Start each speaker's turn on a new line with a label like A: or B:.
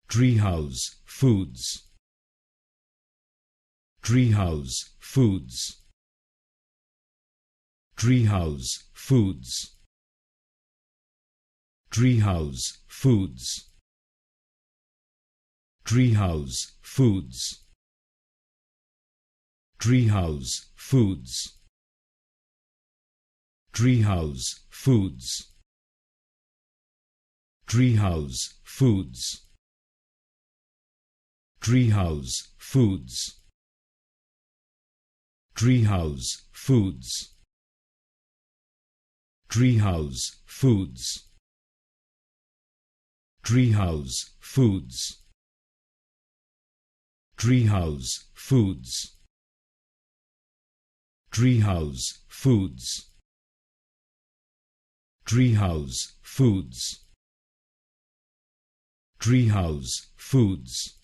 A: Treehouse Foods. Treehouse Foods. Treehouse Foods. Treehouse Foods. Treehouse Foods. Treehouse Foods. Treehouse Foods. Treehouse Foods. Treehouse Foods. Treehouse Foods. Treehouse Foods. Treehouse Foods. Treehouse Foods. Treehouse Foods. Treehouse Foods. Treehouse Foods.